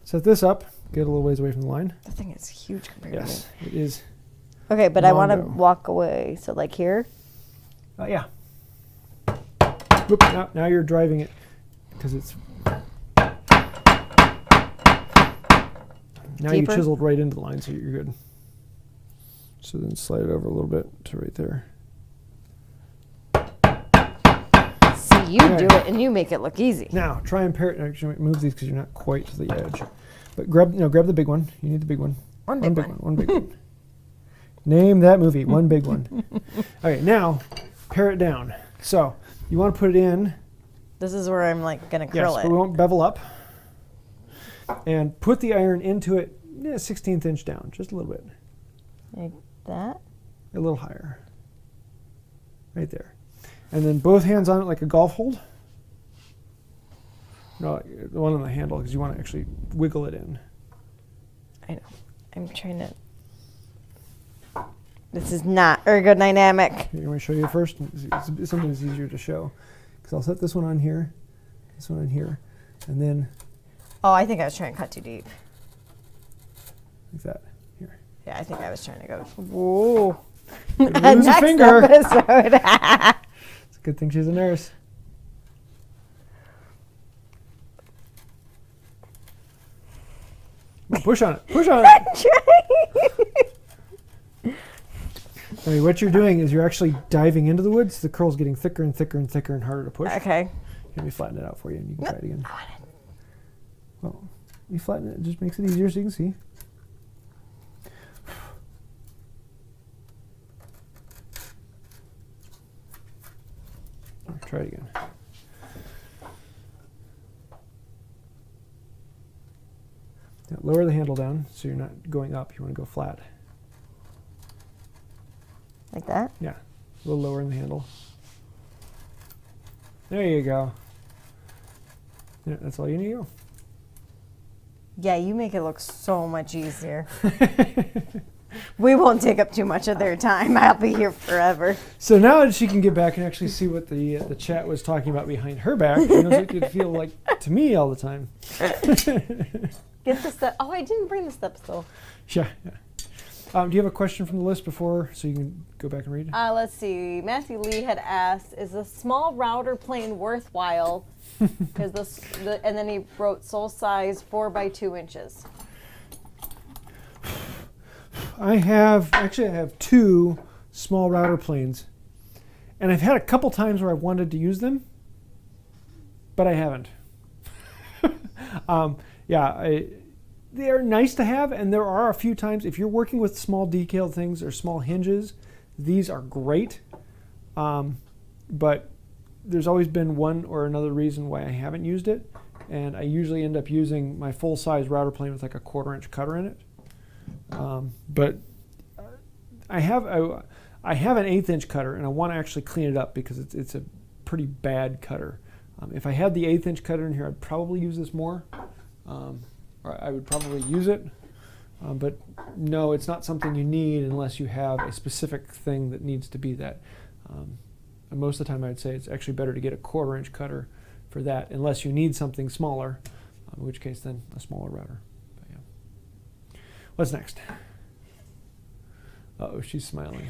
set this up, get a little ways away from the line. The thing is huge compared Yes, to me. it is. Okay, but I want to walk away. So like here? Yeah. Oop, now you're driving it because it's... Now you chiseled right into the line, so you're good. So then slide it over a little bit to right there. See, you do it and you make it look easy. Now try and pair it. Actually, move these because you're not quite to the edge. But grab the big one. You need the big one. One big one. One big one. Name that movie. One big one. All right, now pare it down. So you want to put it in. This is where I'm like gonna curl it. But we won't bevel up. And put the iron into it, 1/16 inch down, just a little bit. Like that? A little higher. Right there. And then both hands on it like a golf hold. No, the one on the handle, because you want to actually wiggle it in. I know. I'm trying to. This is not ergodynamic. You want me to show you first? It's something that's easier to show. Because I'll set this one on here, and then. Oh, I think I was trying to cut too deep. Like that. Here. Yeah, I think I was trying to go. Whoa. Lose a finger. Episode. It's a good thing she's a nurse. Push on it. Push on it. I mean, what you're doing is you're actually diving into the wood, so the curl's getting thicker and thicker and thicker and harder to push. Okay. Let me flatten it out for you, and you can try it again. Well, you flatten it just makes it easier so you can see. Try it again. Now lower the handle down so you're not going up. You want to go flat. Like that? Yeah, a little lower in the handle. There you go. Yeah, that's all you need to go. Yeah, you make it look so much easier. We won't take up too much of their time. I'll be here forever. So now that she can get back and actually see what the chat was talking about behind her back, she knows it could feel like to me all the time. Get the step. Oh, I didn't bring the steps though. Yeah. Do you have a question from the list before, so you can go back and read? Let's see. Matthew Lee had asked, "Is a small router plane worthwhile?" Because and then he wrote sole size 4 by 2 inches. I have 2 small router planes, and I've had a couple times where I wanted to use them, but I haven't. They are nice to have, and there are a few times, if you're working with small decal things or small hinges, these are great. But there's always been one or another reason why I haven't used it, and I usually end up using my full-size router plane with like a 1/4 inch cutter in it. But I have an 1/8 inch cutter, and I want to actually clean it up because it's a pretty bad cutter. If I had the 1/8 inch cutter in here, I'd probably use this more. Or I would probably use it, but no, it's not something you need unless you have a specific thing that needs to be that. And most of the time I'd say it's actually better to get a 1/4 inch cutter for that, unless you need something smaller, in which case then a smaller router. But yeah. What's next? Uh-oh, she's smiling.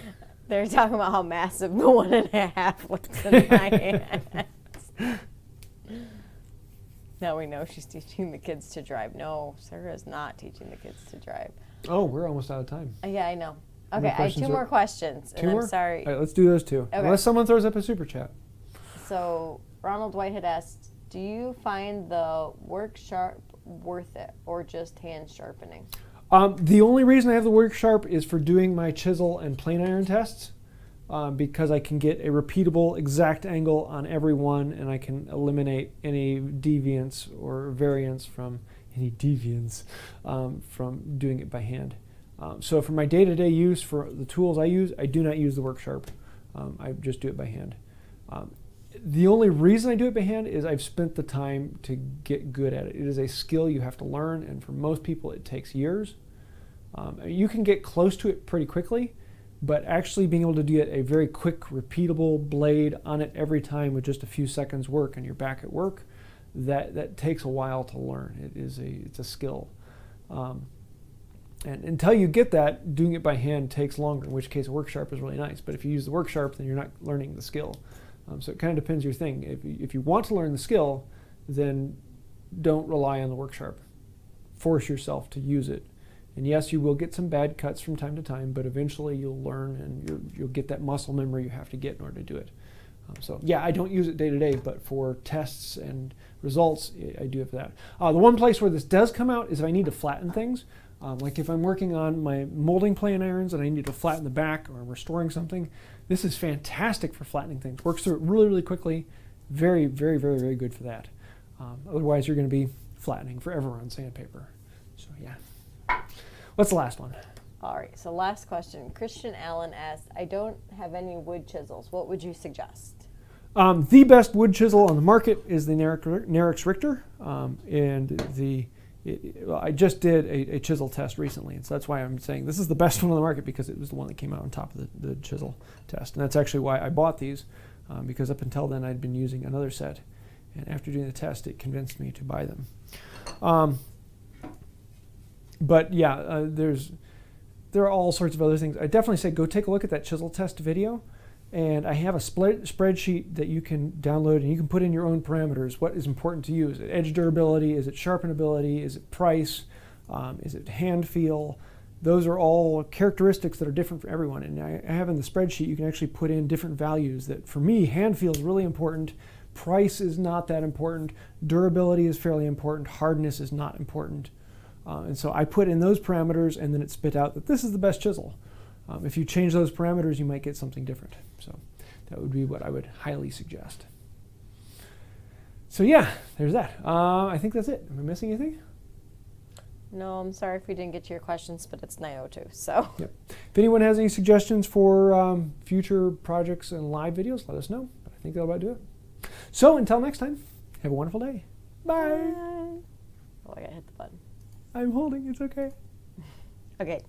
They're talking about how massive the 1.5 looks in my hands. Now we know she's teaching the kids to drive. No, Sarah is not teaching the kids to drive. Oh, we're almost out of time. Yeah, I know. Okay, I have 2 more questions. Two more? I'm sorry. All right, let's do those 2. Okay. Unless someone throws up a super chat. So Ronald White had asked, do you find the WorkSharp worth it or just hand sharpening? The only reason I have the WorkSharp is for doing my chisel and plane iron tests, because I can get a repeatable exact angle on every one, and I can eliminate any deviance or variance from from doing it by hand. So for my day-to-day use, for the tools I use, I do not use the WorkSharp. I just do it by hand. The only reason I do it by hand is I've spent the time to get good at it. It is a skill you have to learn, and for most people it takes years. You can get close to it pretty quickly, but actually being able to get a very quick, repeatable blade on it every time with just a few seconds work and you're back at work, that takes a while to learn. It's a skill. And until you get that, doing it by hand takes longer, in which case a WorkSharp is really nice. But if you use the WorkSharp, then you're not learning the skill. So it kind of depends your thing. If you want to learn the skill, then don't rely on the WorkSharp. Force yourself to use it. And yes, you will get some bad cuts from time to time, but eventually you'll learn and you'll get that muscle memory you have to get in order to do it. So yeah, I don't use it day to day, but for tests and results, I do have that. The one place where this does come out is if I need to flatten things. Like if I'm working on my molding plane irons and I need to flatten the back or I'm restoring something, this is fantastic for flattening things. Works through it really, really quickly. Very, very, very, very good for that. Otherwise, you're going to be flattening forever on sandpaper. So yeah. What's the last one? All right, so last question. Krischen Allen asked, I don't have any wood chisels. What would you suggest? The best wood chisel on the market is the Nerix Richter. I just did a chisel test recently, and so that's why I'm saying this is the best one on the market, because it was the one that came out on top of the chisel test. And that's actually why I bought these, because up until then I'd been using another set. And after doing the test, it convinced me to buy them. But yeah, there are all sorts of other things. I definitely say go take a look at that chisel test video. And I have a spreadsheet that you can download, and you can put in your own parameters. What is important to you? Is it edge durability? Is it sharpenability? Is it price? Is it hand feel? Those are all characteristics that are different for everyone. And I have in the spreadsheet, you can actually put in different values that, for me, hand feel is really important. Price is not that important. Durability is fairly important. Hardness is not important. And so I put in those parameters, and then it spit out that this is the best chisel. If you change those parameters, you might get something different. So that would be what I would highly suggest. So yeah, there's that. I think that's it. Am I missing anything? No, I'm sorry if we didn't get to your questions, but it's 9:02, so. Yep. If anyone has any suggestions for future projects and live videos, let us know. But I think that'll about do it. So until next time, have a wonderful day. Bye. Oh, I gotta hit the button. I'm holding. It's okay. Okay.